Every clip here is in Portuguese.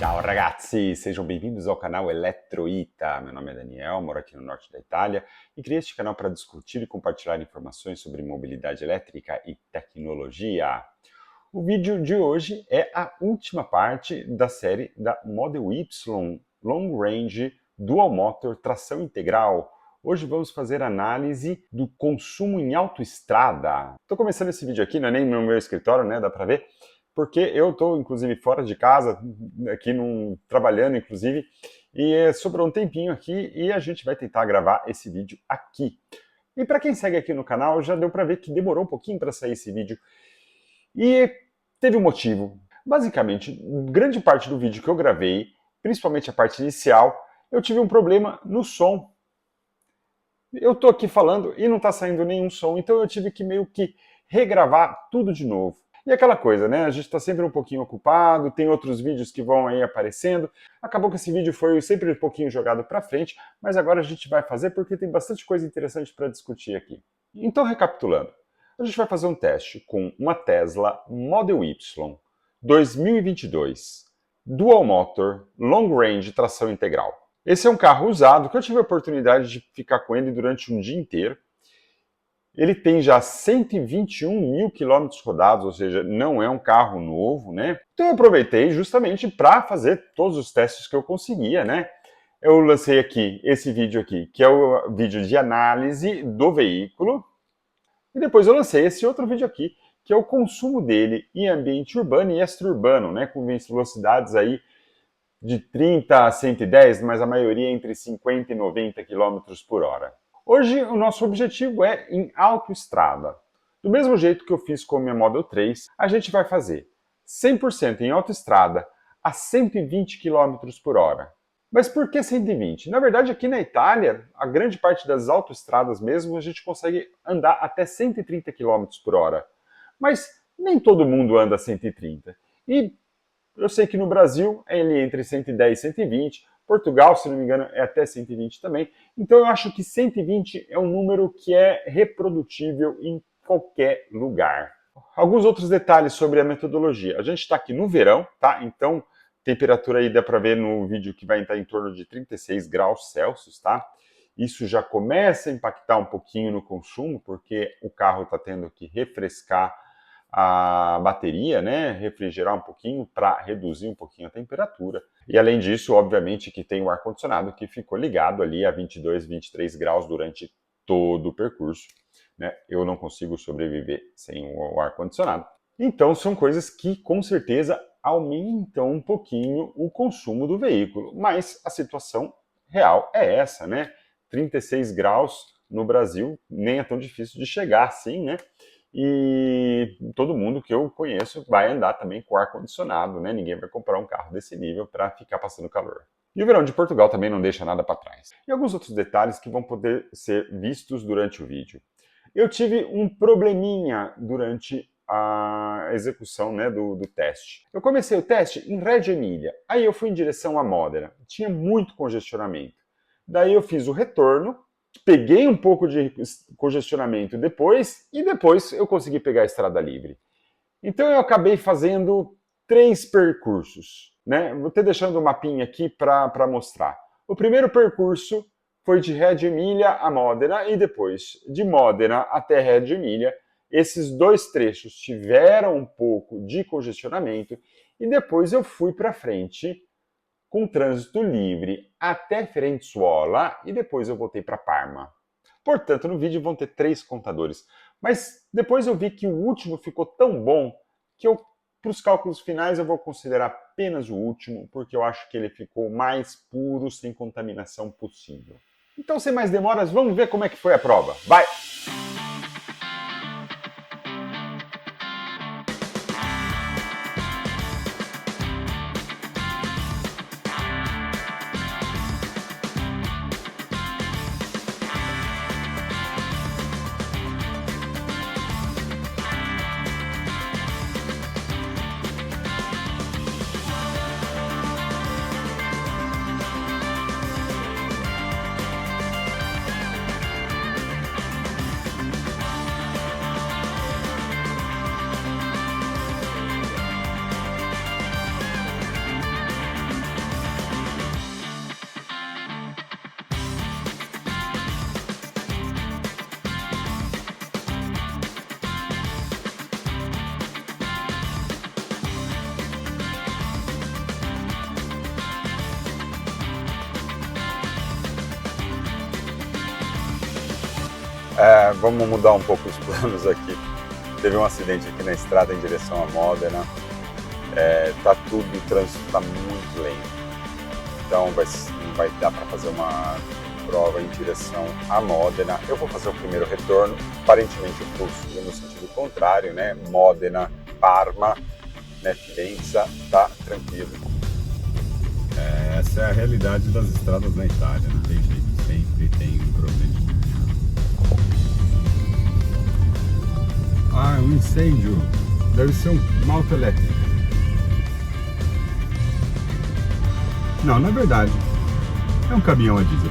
Ciao ragazzi, sejam bem-vindos ao canal Eletroita. Meu nome é Daniel, moro aqui no norte da Itália e criei este canal para discutir e compartilhar informações sobre mobilidade elétrica e tecnologia. O vídeo de hoje é a última parte da série da Model Y Long Range Dual Motor Tração Integral. Hoje vamos fazer análise do consumo em autoestrada. Estou começando esse vídeo aqui, não é nem no meu escritório, né? Dá para ver. Porque eu estou, inclusive, fora de casa, aqui trabalhando, inclusive, e sobrou um tempinho aqui e a gente vai tentar gravar esse vídeo aqui. E para quem segue aqui no canal, já deu para ver que demorou um pouquinho para sair esse vídeo. E teve um motivo. Basicamente, grande parte do vídeo que eu gravei, principalmente a parte inicial, eu tive um problema no som. Eu estou aqui falando e não está saindo nenhum som, então eu tive que meio que regravar tudo de novo. E aquela coisa, né? A gente está sempre um pouquinho ocupado, tem outros vídeos que vão aí aparecendo. Acabou que esse vídeo foi sempre um pouquinho jogado para frente, mas agora a gente vai fazer porque tem bastante coisa interessante para discutir aqui. Então, recapitulando, a gente vai fazer um teste com uma Tesla Model Y 2022 Dual Motor Long Range Tração Integral. Esse é um carro usado que eu tive a oportunidade de ficar com ele durante um dia inteiro. Ele tem já 121 mil quilômetros rodados, ou seja, não é um carro novo, né? Então eu aproveitei justamente para fazer todos os testes que eu conseguia, né? Eu lancei aqui esse vídeo aqui, que é o vídeo de análise do veículo. E depois eu lancei esse outro vídeo aqui, que é o consumo dele em ambiente urbano e extra-urbano, né? Com velocidades aí de 30 a 110, mas a maioria entre 50 e 90 km por hora. Hoje o nosso objetivo é em autoestrada. Do mesmo jeito que eu fiz com a minha Model 3, a gente vai fazer 100% em autoestrada a 120 km por hora. Mas por que 120? Na verdade, aqui na Itália, a grande parte das autoestradas mesmo, a gente consegue andar até 130 km por hora. Mas nem todo mundo anda 130. E eu sei que no Brasil é entre 110 e 120, Portugal, se não me engano, é até 120 também. Então eu acho que 120 é um número que é reprodutível em qualquer lugar. Alguns outros detalhes sobre a metodologia. A gente está aqui no verão, tá? Então, temperatura aí dá para ver no vídeo que vai estar em torno de 36 graus Celsius, tá? Isso já começa a impactar um pouquinho no consumo, porque o carro está tendo que refrescar a bateria, né, refrigerar um pouquinho para reduzir um pouquinho a temperatura. E além disso, obviamente que tem o ar-condicionado que ficou ligado ali a 22, 23 graus durante todo o percurso, né? Eu não consigo sobreviver sem o ar-condicionado. Então são coisas que com certeza aumentam um pouquinho o consumo do veículo, mas a situação real é essa, né? 36 graus no Brasil nem é tão difícil de chegar assim, né? E todo mundo que eu conheço vai andar também com ar-condicionado, né? Ninguém vai comprar um carro desse nível para ficar passando calor. E o verão de Portugal também não deixa nada para trás. E alguns outros detalhes que vão poder ser vistos durante o vídeo. Eu tive um probleminha durante a execução, né, do teste. Eu comecei o teste em Reggio Emilia, aí eu fui em direção a Modena. Tinha muito congestionamento. Daí eu fiz o retorno, peguei um pouco de congestionamento depois, e depois eu consegui pegar a estrada livre. Então eu acabei fazendo 3 percursos, né? Vou ter deixando um mapinha aqui para mostrar. O primeiro percurso foi de Reggio Emilia a Modena, e depois de Modena até Reggio Emilia. Esses 2 trechos tiveram um pouco de congestionamento, e depois eu fui para frente com trânsito livre até Firenzuola e depois eu voltei para Parma. Portanto, no vídeo vão ter 3 contadores. Mas depois eu vi que o último ficou tão bom que para os cálculos finais eu vou considerar apenas o último, porque eu acho que ele ficou mais puro, sem contaminação possível. Então, sem mais demoras, vamos ver como é que foi a prova. Vai! Vamos mudar um pouco os planos aqui. Teve um acidente aqui na estrada em direção a Modena. O trânsito está muito lento. Então não vai dar para fazer uma prova em direção a Modena. Eu vou fazer o primeiro retorno. Aparentemente o fluxo no sentido contrário, né? Modena, Parma, né? Firenze, tá tranquilo. Essa é a realidade das estradas na Itália, não tem jeito, sempre tem um problema. Um incêndio, deve ser uma autoelétrica. Não, na verdade, é um caminhão a diesel.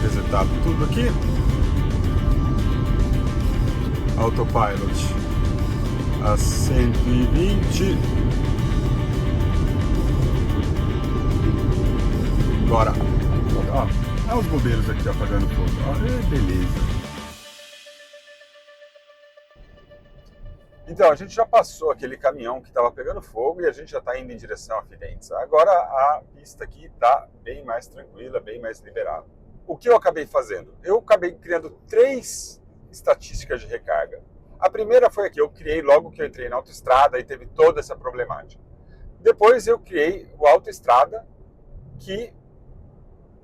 Resetado tudo aqui. Autopilot a 120. Bora. Olha os bombeiros aqui apagando fogo. Beleza. Então, a gente já passou aquele caminhão que estava pegando fogo e a gente já está indo em direção a Firenze. Agora a pista aqui está bem mais tranquila, bem mais liberada. O que eu acabei fazendo? Eu acabei criando 3 estatísticas de recarga. A primeira foi aqui, eu criei logo que eu entrei na autoestrada e teve toda essa problemática. Depois eu criei o autoestrada que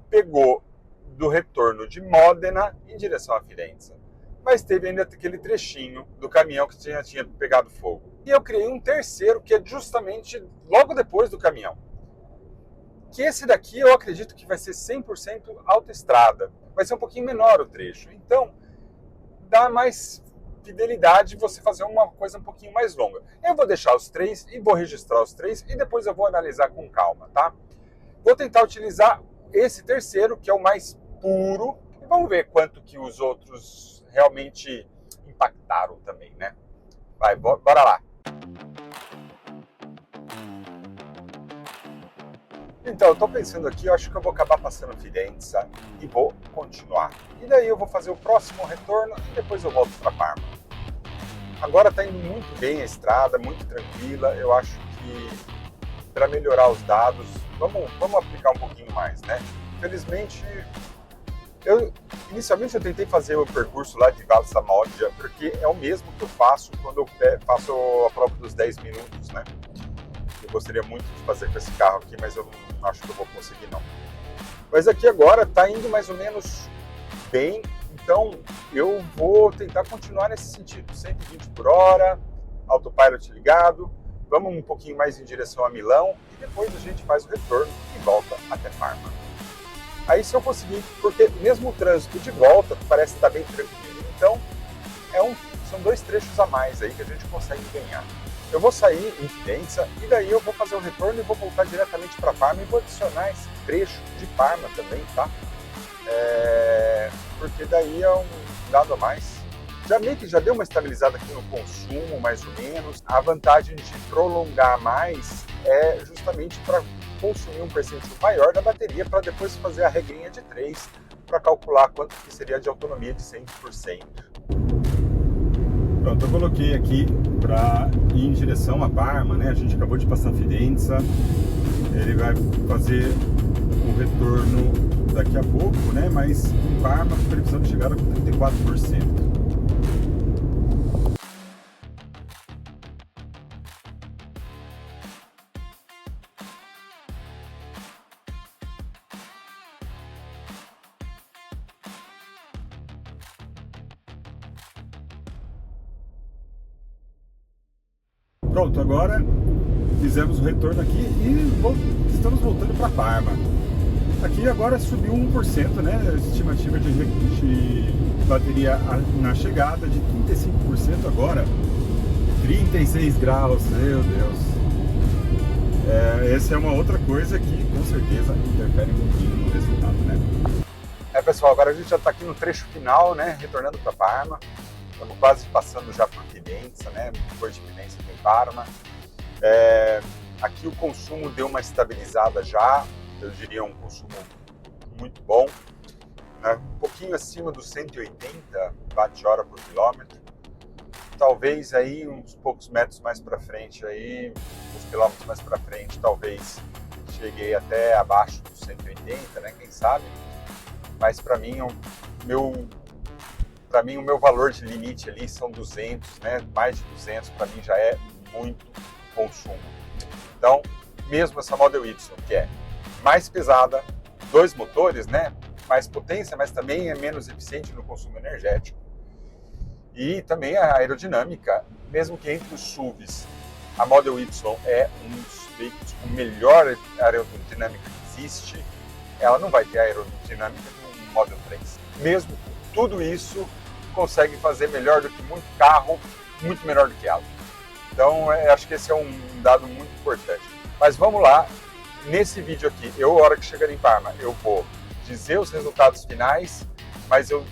pegou do retorno de Modena em direção a Firenze. Mas teve ainda aquele trechinho do caminhão que tinha pegado fogo. E eu criei um terceiro que é justamente logo depois do caminhão. Que esse daqui eu acredito que vai ser 100% autoestrada. Vai ser um pouquinho menor o trecho. Então, dá mais fidelidade você fazer uma coisa um pouquinho mais longa. Eu vou deixar os 3 e vou registrar os 3 e depois eu vou analisar com calma, tá? Vou tentar utilizar esse terceiro, que é o mais puro, e vamos ver quanto que os outros realmente impactaram também, né? Vai, bora lá! Então, eu tô pensando aqui, eu acho que eu vou acabar passando Firenze e vou continuar. E daí eu vou fazer o próximo retorno e depois eu volto para Parma. Agora tá indo muito bem a estrada, muito tranquila. Eu acho que para melhorar os dados, vamos aplicar um pouquinho mais, né? Infelizmente, inicialmente eu tentei fazer o percurso lá de Valsa Moggia, porque é o mesmo que eu faço quando eu faço a prova dos 10 minutos, né? Eu gostaria muito de fazer com esse carro aqui, mas eu não acho que eu vou conseguir não. Mas aqui agora está indo mais ou menos bem, então eu vou tentar continuar nesse sentido, 120 por hora, autopilot ligado, vamos um pouquinho mais em direção a Milão e depois a gente faz o retorno e volta até Parma. Aí se eu conseguir, porque mesmo o trânsito de volta parece estar bem tranquilo, então são 2 trechos a mais aí que a gente consegue ganhar. Eu vou sair em Firenze e daí eu vou fazer o retorno e vou voltar diretamente para Parma e vou adicionar esse trecho de Parma também, tá? Porque daí é um dado a mais. Meio que já deu uma estabilizada aqui no consumo, mais ou menos. A vantagem de prolongar mais é justamente para consumir um percentual maior da bateria para depois fazer a regrinha de 3 para calcular quanto que seria de autonomia de 100%. Pronto, eu coloquei aqui para ir em direção a Parma, né? A gente acabou de passar Firenze, ele vai fazer o retorno daqui a pouco, né? Mas em Parma, a previsão de chegada com 34%. Pronto, agora fizemos o retorno aqui e estamos voltando para Parma. Aqui agora subiu 1%, né? A estimativa de bateria na chegada de 35% agora. 36 graus, meu Deus. Essa é uma outra coisa que com certeza interfere um pouquinho no resultado, né? Pessoal, agora a gente já está aqui no trecho final, né? Retornando para Parma. Estamos quase passando já por Firenze, né? Depois de Firenze tem Parma. Aqui o consumo deu uma estabilizada já, eu diria um consumo muito bom, né? Um pouquinho acima dos 180 watt-hora por quilômetro. talvez aí uns poucos metros mais para frente, aí, uns quilômetros mais para frente, talvez cheguei até abaixo dos 180, né? Quem sabe? Mas para mim, para mim o meu valor de limite ali são 200, né? Mais de 200 para mim já é muito consumo. Então, mesmo essa Model Y, que é mais pesada, 2 motores, né? Mais potência, mas também é menos eficiente no consumo energético. E também a aerodinâmica, mesmo que entre os SUVs, a Model Y é um dos veículos com melhor aerodinâmica que existe, ela não vai ter a aerodinâmica de um Model 3. Mesmo com tudo isso, consegue fazer melhor do que muito carro, muito melhor do que ela. Então, acho que esse é um dado muito importante. Mas vamos lá, nesse vídeo aqui, a hora que chegar em Parma, eu vou dizer os resultados finais, mas eu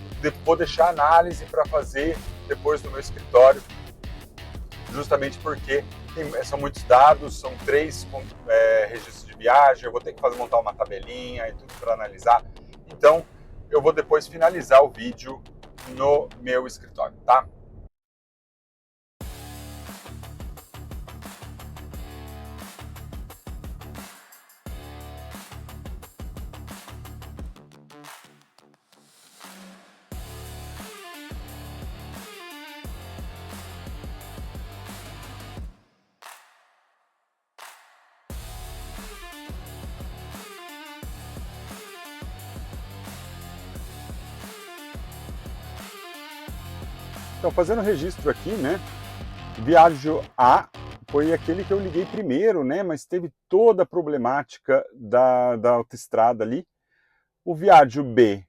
vou deixar análise para fazer depois no meu escritório, justamente porque são muitos dados, são 3 registros de viagem, eu vou ter que montar uma tabelinha e tudo para analisar. Então, eu vou depois finalizar o vídeo no meu escritório, tá? Então, fazendo o registro aqui, né? Viaggio A foi aquele que eu liguei primeiro, né? Mas teve toda a problemática da autoestrada ali. O Viaggio B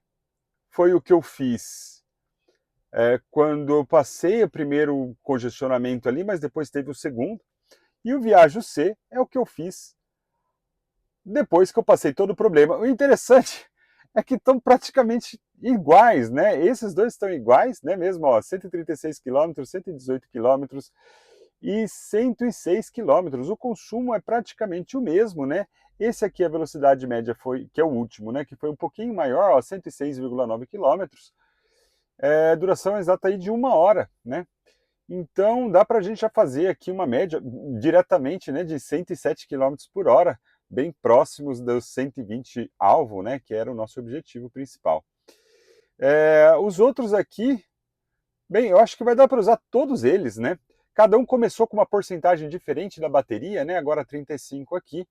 foi o que eu fiz quando eu passei o primeiro congestionamento ali, mas depois teve o segundo. E o Viaggio C é o que eu fiz depois que eu passei todo o problema. O interessante é que estão praticamente iguais, né? Esses dois estão iguais, né? Mesmo, ó, 136 km, 118 km e 106 km. O consumo é praticamente o mesmo, né? Esse aqui, a velocidade média foi, que é o último, né? Que foi um pouquinho maior, ó, 106,9 km. Duração exata aí de 1 hora, né? Então, dá para a gente já fazer aqui uma média diretamente, né, de 107 km por hora, bem próximos dos 120 alvo, né, que era o nosso objetivo principal. Os outros aqui, bem, eu acho que vai dar para usar todos eles, né? Cada um começou com uma porcentagem diferente da bateria, né? Agora 35 aqui.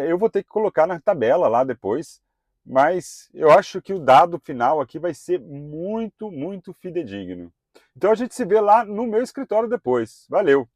Eu vou ter que colocar na tabela lá depois, mas eu acho que o dado final aqui vai ser muito, muito fidedigno. Então a gente se vê lá no meu escritório depois. Valeu!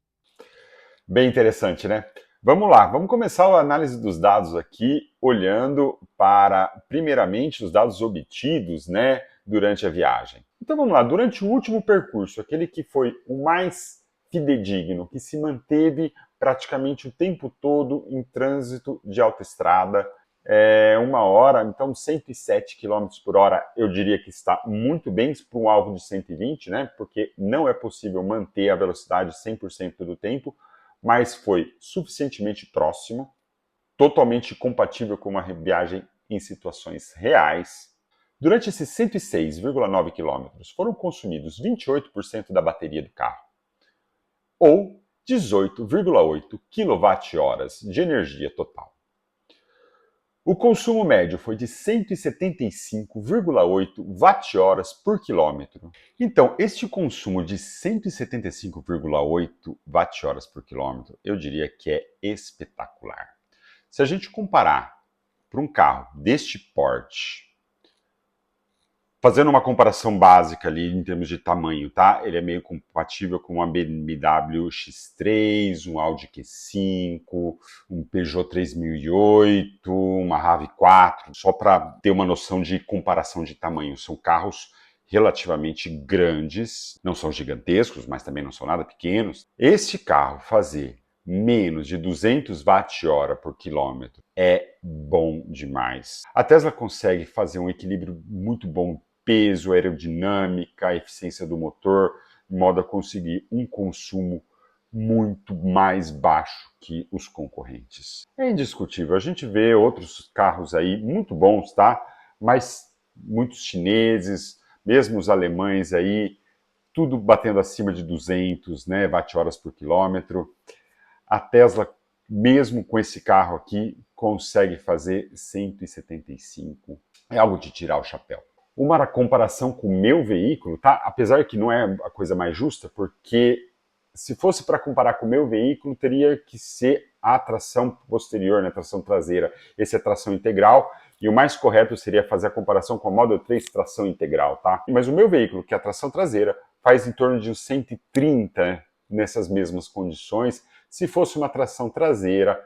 Bem interessante, né? Vamos lá, vamos começar a análise dos dados aqui, olhando para, primeiramente, os dados obtidos, né, durante a viagem. Então vamos lá, durante o último percurso, aquele que foi o mais fidedigno, que se manteve praticamente o tempo todo em trânsito de autoestrada, 1 hora, então 107 km por hora, eu diria que está muito bem para um alvo de 120, né, porque não é possível manter a velocidade 100% do tempo, mas foi suficientemente próximo, totalmente compatível com uma viagem em situações reais. Durante esses 106,9 km, foram consumidos 28% da bateria do carro, ou 18,8 kWh de energia total. O consumo médio foi de 175,8 watt-horas por quilômetro. Então, este consumo de 175,8 watt-horas por quilômetro, eu diria que é espetacular. Se a gente comparar para um carro deste porte, fazendo uma comparação básica ali em termos de tamanho, tá? Ele é meio compatível com uma BMW X3, um Audi Q5, um Peugeot 3008, uma RAV4, só para ter uma noção de comparação de tamanho. São carros relativamente grandes, não são gigantescos, mas também não são nada pequenos. Este carro fazer menos de 200 watt-hora por quilômetro é bom demais. A Tesla consegue fazer um equilíbrio muito bom, peso, aerodinâmica, eficiência do motor, de modo a conseguir um consumo muito mais baixo que os concorrentes. É indiscutível, a gente vê outros carros aí muito bons, tá? Mas muitos chineses, mesmo os alemães aí, tudo batendo acima de 200, né, watt-horas por quilômetro. A Tesla, mesmo com esse carro aqui, consegue fazer 175. É algo de tirar o chapéu. Uma comparação com o meu veículo, tá? Apesar que não é a coisa mais justa, porque se fosse para comparar com o meu veículo, teria que ser a tração posterior, né, tração traseira. Esse é tração integral, e o mais correto seria fazer a comparação com a Model 3 tração integral, tá? Mas o meu veículo, que é a tração traseira, faz em torno de uns 130 nessas mesmas condições. Se fosse uma tração traseira,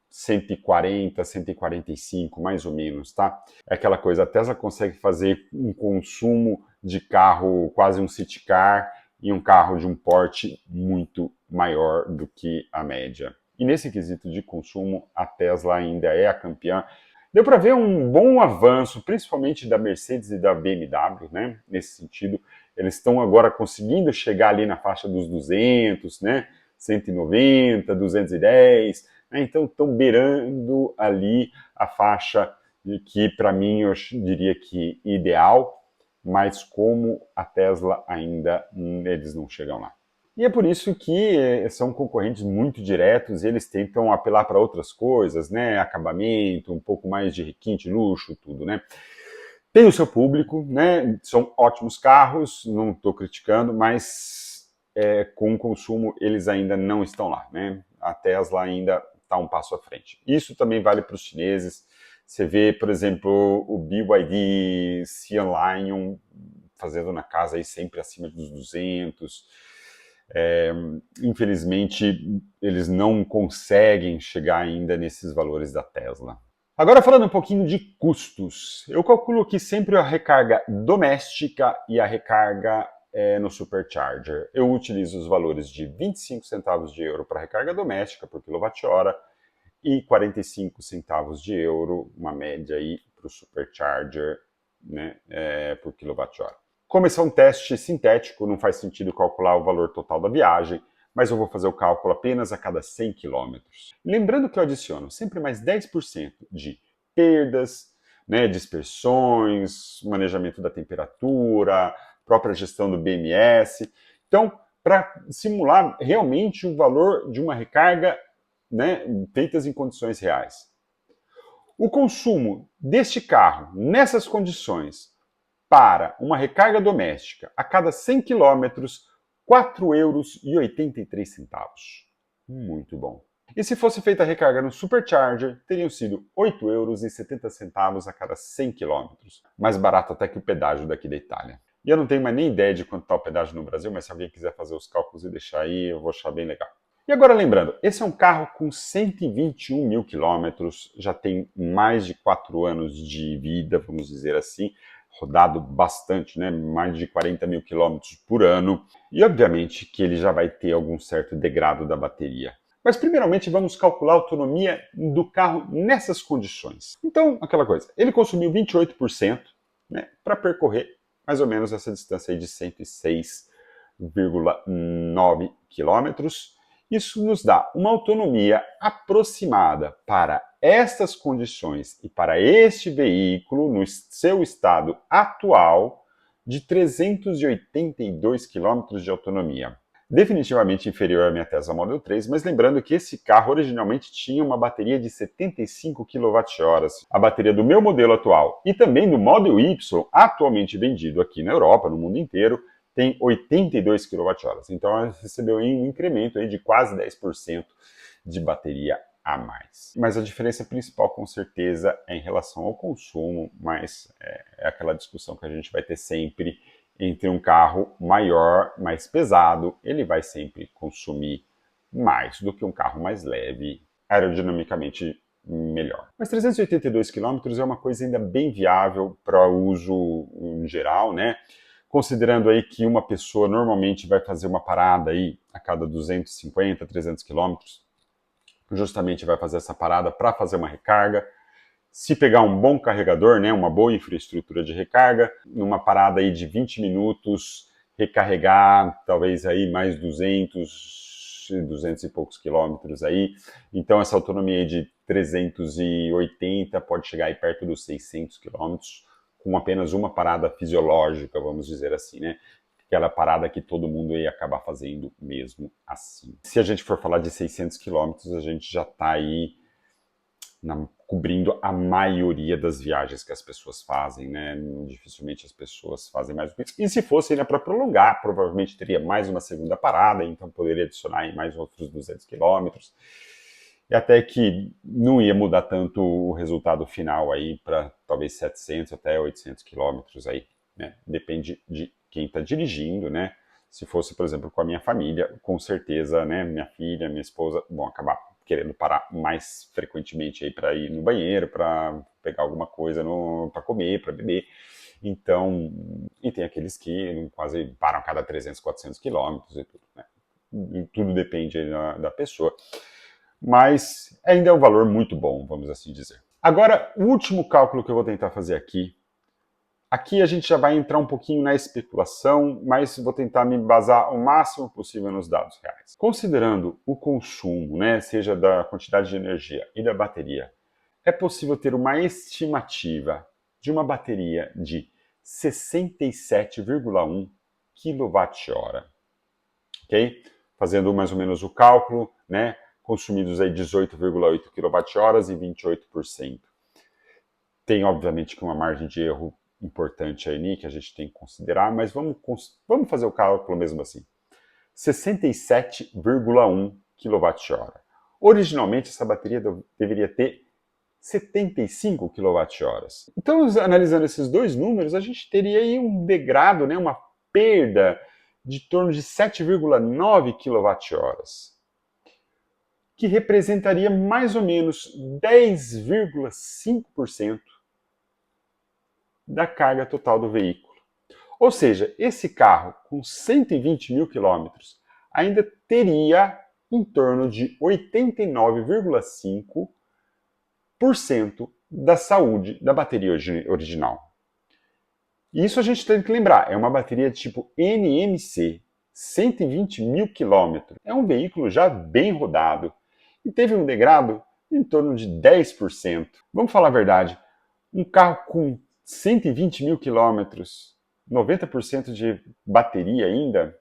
140, 145, mais ou menos, tá? É aquela coisa, a Tesla consegue fazer um consumo de carro, quase um city car, e um carro de um porte muito maior do que a média. E nesse quesito de consumo, a Tesla ainda é a campeã. Deu para ver um bom avanço, principalmente da Mercedes e da BMW, né? Nesse sentido, eles estão agora conseguindo chegar ali na faixa dos 200, né? 190, 210, né? Então estão beirando ali a faixa que, para mim, eu diria que ideal, mas como a Tesla ainda eles não chegam lá. E é por isso que são concorrentes muito diretos e eles tentam apelar para outras coisas, né? Acabamento, um pouco mais de requinte, luxo, tudo, né? Tem o seu público, né? São ótimos carros, não estou criticando, mas com o consumo eles ainda não estão lá, né? A Tesla ainda está um passo à frente. Isso também vale para os chineses. Você vê, por exemplo, o BYD Xi'an Lion fazendo na casa aí sempre acima dos 200. Infelizmente, eles não conseguem chegar ainda nesses valores da Tesla. Agora falando um pouquinho de custos, eu calculo aqui sempre a recarga doméstica e a recarga no Supercharger. Eu utilizo os valores de 25 centavos de euro para recarga doméstica por quilowatt-hora e 45 centavos de euro, uma média aí para o Supercharger, né, por quilowatt-hora. Como esse é um teste sintético, não faz sentido calcular o valor total da viagem, mas eu vou fazer o cálculo apenas a cada 100 km. Lembrando que eu adiciono sempre mais 10% de perdas, né, dispersões, manejamento da temperatura, própria gestão do BMS. Então, para simular realmente o valor de uma recarga, né, feitas em condições reais. O consumo deste carro, nessas condições, para uma recarga doméstica a cada 100 km, R$ 4,83 €. Muito bom. E se fosse feita a recarga no Supercharger, teriam sido R$ 8,70 a cada 100 km. Mais barato até que o pedágio daqui da Itália. E eu não tenho mais nem ideia de quanto está o pedágio no Brasil, mas se alguém quiser fazer os cálculos e deixar aí, eu vou achar bem legal. E agora lembrando, esse é um carro com 121 mil quilômetros, já tem mais de 4 anos de vida, vamos dizer assim, rodado bastante, né? Mais de 40 mil quilômetros por ano. E obviamente que ele já vai ter algum certo degrado da bateria. Mas primeiramente vamos calcular a autonomia do carro nessas condições. Então, aquela coisa, ele consumiu 28%, né, para percorrer mais ou menos essa distância aí de 106,9 quilômetros. Isso nos dá uma autonomia aproximada para estas condições e para este veículo, no seu estado atual, de 382 km de autonomia. Definitivamente inferior à minha Tesla Model 3, mas lembrando que esse carro originalmente tinha uma bateria de 75 kWh. A bateria do meu modelo atual e também do Model Y, atualmente vendido aqui na Europa, no mundo inteiro, tem 82 kWh. Então ela recebeu um incremento aí de quase 10% de bateria a mais. Mas a diferença principal, com certeza, é em relação ao consumo, mas é aquela discussão que a gente vai ter sempre entre um carro maior, mais pesado, ele vai sempre consumir mais do que um carro mais leve, aerodinamicamente melhor. Mas 382 km é uma coisa ainda bem viável para uso em geral, né? Considerando aí que uma pessoa normalmente vai fazer uma parada aí a cada 250, 300 quilômetros, justamente vai fazer essa parada para fazer uma recarga. Se pegar um bom carregador, né, uma boa infraestrutura de recarga, numa parada aí de 20 minutos, recarregar talvez aí mais 200 e poucos quilômetros aí. Então essa autonomia aí de 380 pode chegar aí perto dos 600 quilômetros, com apenas uma parada fisiológica, vamos dizer assim, né? aquela parada que todo mundo ia acabar fazendo mesmo assim. Se a gente for falar de 600 quilômetros, a gente já está aí cobrindo a maioria das viagens que as pessoas fazem, né? Dificilmente as pessoas fazem mais do que isso. E se fosse ainda para prolongar, provavelmente teria mais uma segunda parada, então poderia adicionar aí mais outros 200 quilômetros. E até que não ia mudar tanto o resultado final aí para talvez 700 até 800 quilômetros aí, né? Depende de quem está dirigindo, né? Se fosse, por exemplo, com a minha família, com certeza, né? Minha filha, minha esposa vão acabar querendo parar mais frequentemente aí para ir no banheiro, para pegar alguma coisa para comer, para beber. Então, e tem aqueles que quase param a cada 300, 400 quilômetros e tudo, né? E tudo depende aí da pessoa. Mas ainda é um valor muito bom, vamos assim dizer. Agora, o último cálculo que eu vou tentar fazer aqui. Aqui a gente já vai entrar um pouquinho na especulação, mas vou tentar me embasar o máximo possível nos dados reais. Considerando o consumo, né, seja da quantidade de energia e da bateria, é possível ter uma estimativa de uma bateria de 67,1 kWh. Ok? Fazendo mais ou menos o cálculo, né, consumidos aí 18,8 kWh e 28%. Tem, obviamente, que uma margem de erro importante aí que a gente tem que considerar, mas vamos fazer o cálculo mesmo assim. 67,1 kWh. Originalmente, essa bateria deveria ter 75 kWh. Então, analisando esses dois números, a gente teria aí um degrado, né, uma perda de torno de 7,9 kWh, que representaria mais ou menos 10,5% da carga total do veículo. Ou seja, esse carro com 120 mil quilômetros ainda teria em torno de 89,5% da saúde da bateria original. Isso a gente tem que lembrar, é uma bateria tipo NMC, 120 mil quilômetros. É um veículo já bem rodado e teve um degrado em torno de 10%. Vamos falar a verdade, um carro com 120 mil quilômetros, 90% de bateria ainda,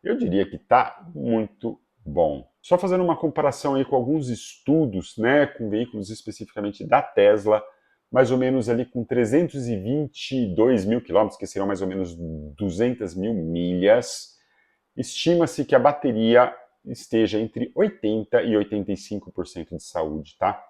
eu diria que está muito bom. Só fazendo uma comparação aí com alguns estudos, né, com veículos especificamente da Tesla, mais ou menos ali com 322 mil quilômetros, que serão mais ou menos 200 mil milhas, estima-se que a bateria esteja entre 80% e 85% de saúde, tá?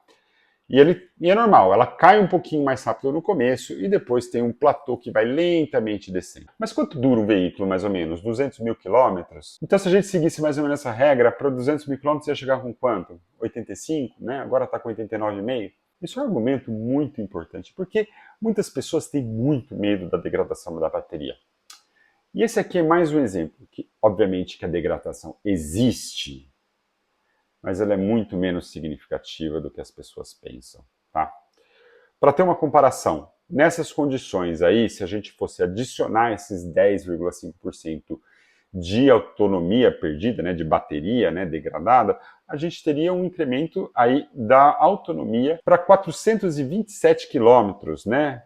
E é normal, ela cai um pouquinho mais rápido no começo e depois tem um platô que vai lentamente descendo. Mas quanto dura um veículo, mais ou menos? 200 mil quilômetros? Então, se a gente seguisse mais ou menos essa regra, para 200 mil quilômetros ia chegar com quanto? 85, né? Agora está com 89,5. Isso é um argumento muito importante, porque muitas pessoas têm muito medo da degradação da bateria. E esse aqui é mais um exemplo, que obviamente que a degradação existe, mas ela é muito menos significativa do que as pessoas pensam, tá? Para ter uma comparação, nessas condições aí, se a gente fosse adicionar esses 10,5% de autonomia perdida, né, de bateria, né, degradada, a gente teria um incremento aí da autonomia para 427 quilômetros, né?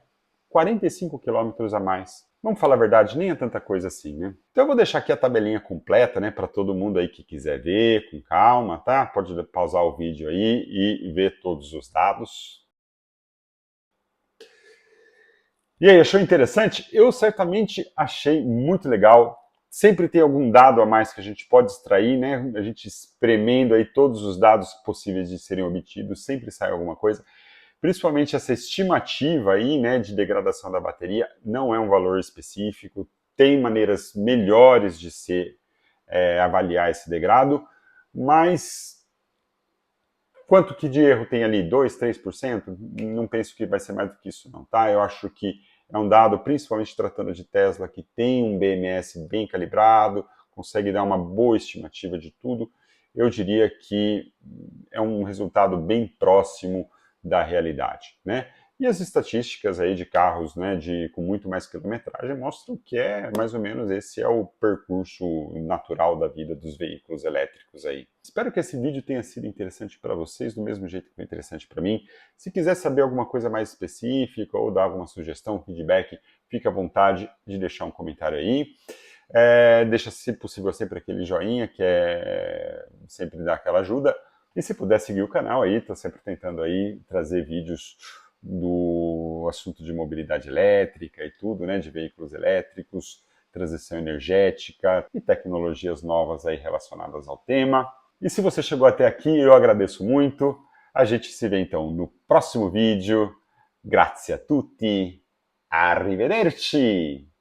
45 quilômetros a mais. Vamos falar a verdade, nem é tanta coisa assim, né? Então eu vou deixar aqui a tabelinha completa, né, para todo mundo aí que quiser ver, com calma, tá? Pode pausar o vídeo aí e ver todos os dados. E aí, achou interessante? Eu certamente achei muito legal. Sempre tem algum dado a mais que a gente pode extrair, né? A gente espremendo aí todos os dados possíveis de serem obtidos, sempre sai alguma coisa. Principalmente essa estimativa aí, né, de degradação da bateria, não é um valor específico, tem maneiras melhores de se avaliar esse degrado, mas quanto que de erro tem ali? 2, 3%? Não penso que vai ser mais do que isso não, tá? Eu acho que é um dado, principalmente tratando de Tesla, que tem um BMS bem calibrado, consegue dar uma boa estimativa de tudo. Eu diria que é um resultado bem próximo da realidade, né? E as estatísticas aí de carros, né, com muito mais quilometragem mostram que mais ou menos esse é o percurso natural da vida dos veículos elétricos aí. Espero que esse vídeo tenha sido interessante para vocês, do mesmo jeito que foi interessante para mim. Se quiser saber alguma coisa mais específica ou dar alguma sugestão, feedback, fique à vontade de deixar um comentário aí. Deixa, se possível, sempre aquele joinha, que sempre dá aquela ajuda. E se puder seguir o canal aí, estou sempre tentando aí trazer vídeos do assunto de mobilidade elétrica e tudo, né, de veículos elétricos, transição energética e tecnologias novas aí relacionadas ao tema. E se você chegou até aqui, eu agradeço muito. A gente se vê então no próximo vídeo. Grazie a tutti. Arrivederci!